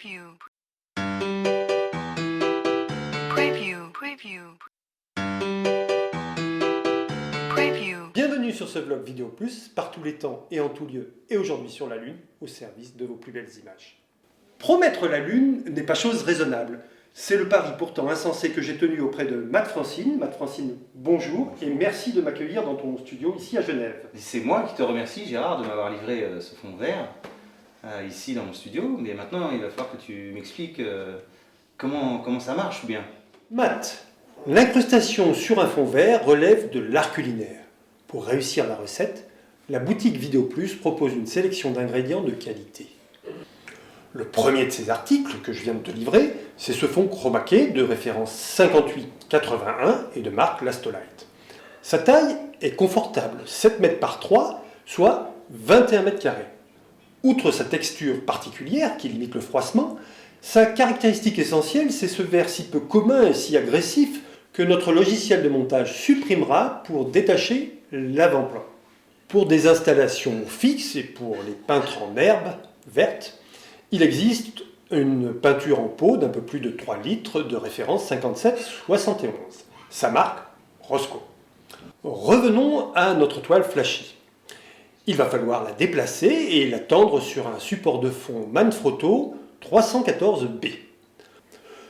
Preview. Preview. Preview. Preview. Bienvenue sur ce vlog Vidéo Plus, par tous les temps et en tout lieu, et aujourd'hui sur la Lune, au service de vos plus belles images. Promettre la Lune n'est pas chose raisonnable. C'est le pari pourtant insensé que j'ai tenu auprès de Matt Francine. Matt Francine, bonjour et merci de m'accueillir dans ton studio ici à Genève. C'est moi qui te remercie, Gérard, de m'avoir livré ce fond vert ici dans mon studio. Mais maintenant, il va falloir que tu m'expliques comment ça marche ou bien. Matt, l'incrustation sur un fond vert relève de l'art culinaire. Pour réussir la recette, la boutique Vidéo Plus propose une sélection d'ingrédients de qualité. Le premier de ces articles que je viens de te livrer, c'est ce fond chromaqué de référence 5881 et de marque Lastolite. Sa taille est confortable, 7 mètres par 3, soit 21 mètres carrés. Outre sa texture particulière qui limite le froissement, sa caractéristique essentielle, c'est ce verre si peu commun et si agressif que notre logiciel de montage supprimera pour détacher l'avant-plan. Pour des installations fixes et pour les peintres en herbe verte, il existe une peinture en pot d'un peu plus de 3 litres de référence 5771. Sa marque, Rosco. Revenons à notre toile flashy. Il va falloir la déplacer et la tendre sur un support de fond Manfrotto 314B.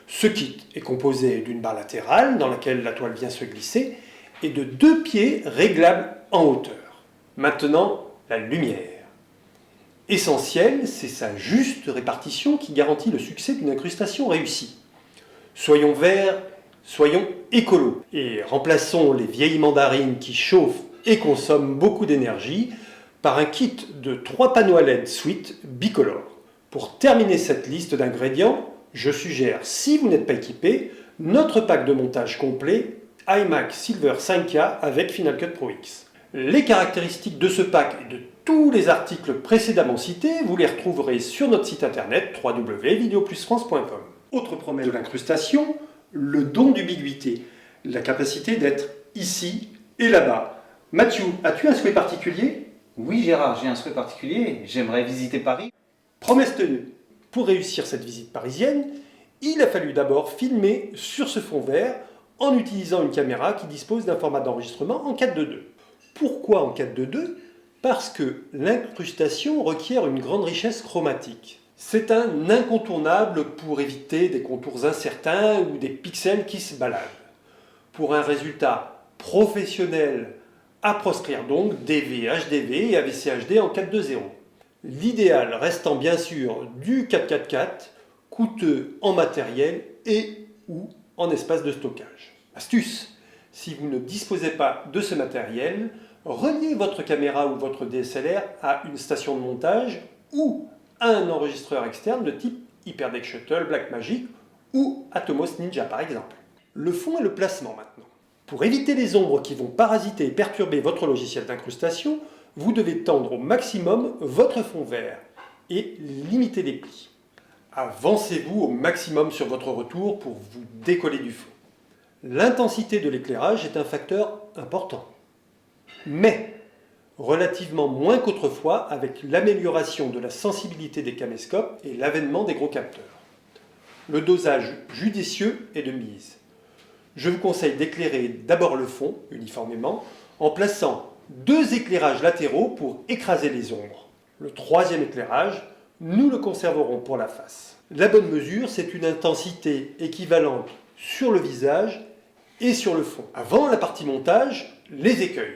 Ce kit est composé d'une barre latérale dans laquelle la toile vient se glisser et de 2 pieds réglables en hauteur. Maintenant, la lumière. Essentiel, c'est sa juste répartition qui garantit le succès d'une incrustation réussie. Soyons verts, soyons écolos et remplaçons les vieilles mandarines qui chauffent et consomment beaucoup d'énergie par un kit de 3 panneaux à LED Suite bicolores. Pour terminer cette liste d'ingrédients, je suggère, si vous n'êtes pas équipé, notre pack de montage complet iMac Silver 5K avec Final Cut Pro X. Les caractéristiques de ce pack et de tous les articles précédemment cités, vous les retrouverez sur notre site internet www.videoplusfrance.com. Autre promesse de l'incrustation, le don d'ubiquité, la capacité d'être ici et là-bas. Mathieu, as-tu un souhait particulier ? Oui, Gérard, j'ai un souhait particulier. J'aimerais visiter Paris. Promesse tenue. Pour réussir cette visite parisienne, il a fallu d'abord filmer sur ce fond vert en utilisant une caméra qui dispose d'un format d'enregistrement en 4:2. Pourquoi en 4:2 ? Parce que l'incrustation requiert une grande richesse chromatique. C'est un incontournable pour éviter des contours incertains ou des pixels qui se baladent. Pour un résultat professionnel, à proscrire donc DV, HDV et AVC HD en 4:2.0. L'idéal restant bien sûr du 4.4.4, coûteux en matériel et ou en espace de stockage. Astuce, si vous ne disposez pas de ce matériel, reliez votre caméra ou votre DSLR à une station de montage ou à un enregistreur externe de type HyperDeck Shuttle, Blackmagic ou Atomos Ninja par exemple. Le fond et le placement maintenant. Pour éviter les ombres qui vont parasiter et perturber votre logiciel d'incrustation, vous devez tendre au maximum votre fond vert et limiter les plis. Avancez-vous au maximum sur votre retour pour vous décoller du fond. L'intensité de l'éclairage est un facteur important, mais relativement moins qu'autrefois avec l'amélioration de la sensibilité des caméscopes et l'avènement des gros capteurs. Le dosage judicieux est de mise. Je vous conseille d'éclairer d'abord le fond, uniformément, en plaçant 2 éclairages latéraux pour écraser les ombres. Le 3e éclairage, nous le conserverons pour la face. La bonne mesure, c'est une intensité équivalente sur le visage et sur le fond. Avant la partie montage, les écueils.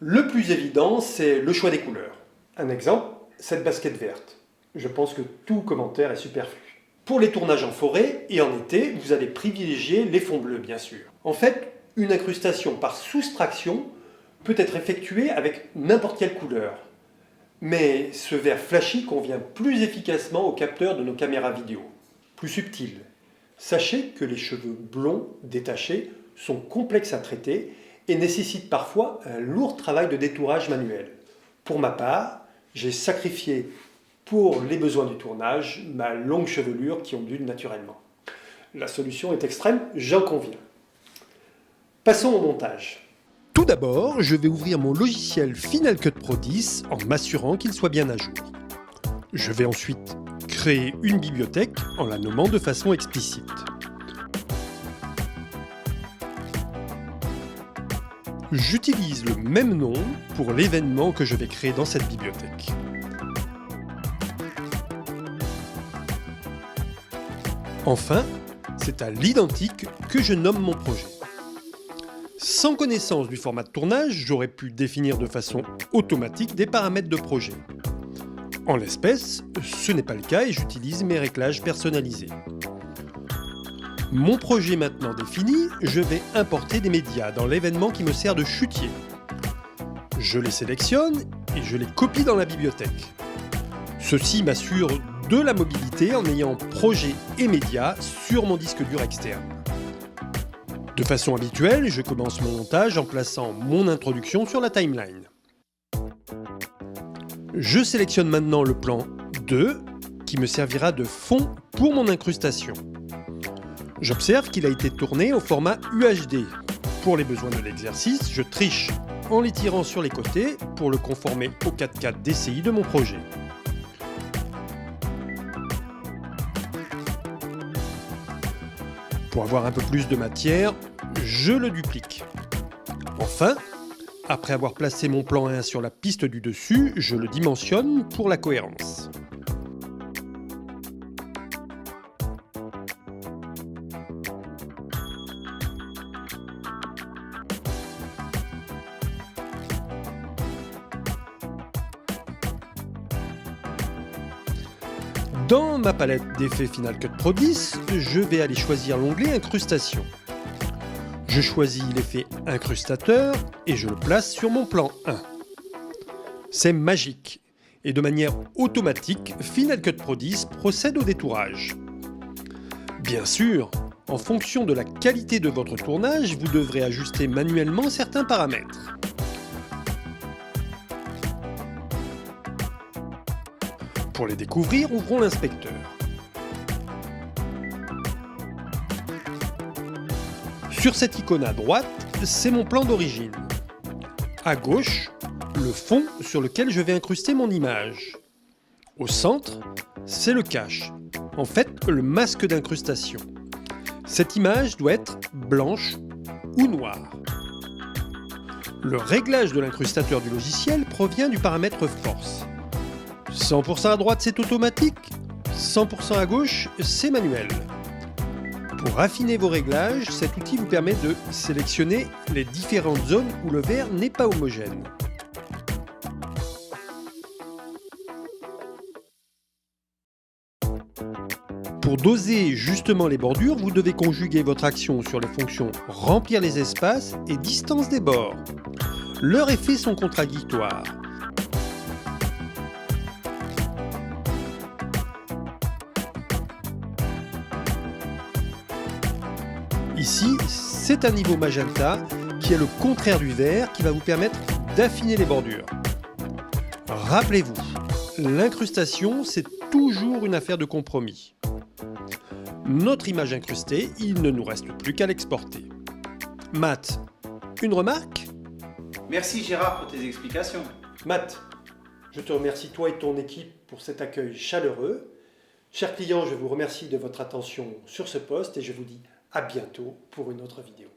Le plus évident, c'est le choix des couleurs. Un exemple, cette basket verte. Je pense que tout commentaire est superflu. Pour les tournages en forêt et en été, vous allez privilégier les fonds bleus, bien sûr. En fait, une incrustation par soustraction peut être effectuée avec n'importe quelle couleur. Mais ce vert flashy convient plus efficacement aux capteurs de nos caméras vidéo. Plus subtil. Sachez que les cheveux blonds détachés sont complexes à traiter et nécessitent parfois un lourd travail de détourage manuel. Pour ma part, j'ai sacrifié pour les besoins du tournage ma longue chevelure qui ondule naturellement. La solution est extrême, j'en conviens. Passons au montage. Tout d'abord, je vais ouvrir mon logiciel Final Cut Pro 10 en m'assurant qu'il soit bien à jour. Je vais ensuite créer une bibliothèque en la nommant de façon explicite. J'utilise le même nom pour l'événement que je vais créer dans cette bibliothèque. Enfin, c'est à l'identique que je nomme mon projet. Sans connaissance du format de tournage, j'aurais pu définir de façon automatique des paramètres de projet. En l'espèce, ce n'est pas le cas et j'utilise mes réglages personnalisés. Mon projet maintenant défini, je vais importer des médias dans l'événement qui me sert de chutier. Je les sélectionne et je les copie dans la bibliothèque. Ceci m'assure de la mobilité en ayant projet et médias sur mon disque dur externe. De façon habituelle, je commence mon montage en plaçant mon introduction sur la timeline. Je sélectionne maintenant le plan 2 qui me servira de fond pour mon incrustation. J'observe qu'il a été tourné au format UHD. Pour les besoins de l'exercice, je triche en l'étirant sur les côtés pour le conformer au 4K DCI de mon projet. Pour avoir un peu plus de matière, je le duplique. Enfin, après avoir placé mon plan 1 sur la piste du dessus, je le dimensionne pour la cohérence. Dans ma palette d'effets Final Cut Pro 10, je vais aller choisir l'onglet Incrustation. Je choisis l'effet Incrustateur et je le place sur mon plan 1. C'est magique et de manière automatique, Final Cut Pro 10 procède au détourage. Bien sûr, en fonction de la qualité de votre tournage, vous devrez ajuster manuellement certains paramètres. Pour les découvrir, ouvrons l'inspecteur. Sur cette icône à droite, c'est mon plan d'origine. À gauche, le fond sur lequel je vais incruster mon image. Au centre, c'est le cache, en fait le masque d'incrustation. Cette image doit être blanche ou noire. Le réglage de l'incrustateur du logiciel provient du paramètre force. 100% à droite, c'est automatique. 100% à gauche, c'est manuel. Pour affiner vos réglages, cet outil vous permet de sélectionner les différentes zones où le verre n'est pas homogène. Pour doser justement les bordures, vous devez conjuguer votre action sur les fonctions remplir les espaces et distance des bords. Leurs effets sont contradictoires. Ici, c'est un niveau magenta qui est le contraire du vert qui va vous permettre d'affiner les bordures. Rappelez-vous, l'incrustation, c'est toujours une affaire de compromis. Notre image incrustée, il ne nous reste plus qu'à l'exporter. Matt, une remarque ? Merci Gérard pour tes explications. Matt, je te remercie toi et ton équipe pour cet accueil chaleureux. Chers clients, je vous remercie de votre attention sur ce poste et je vous dis à bientôt pour une autre vidéo.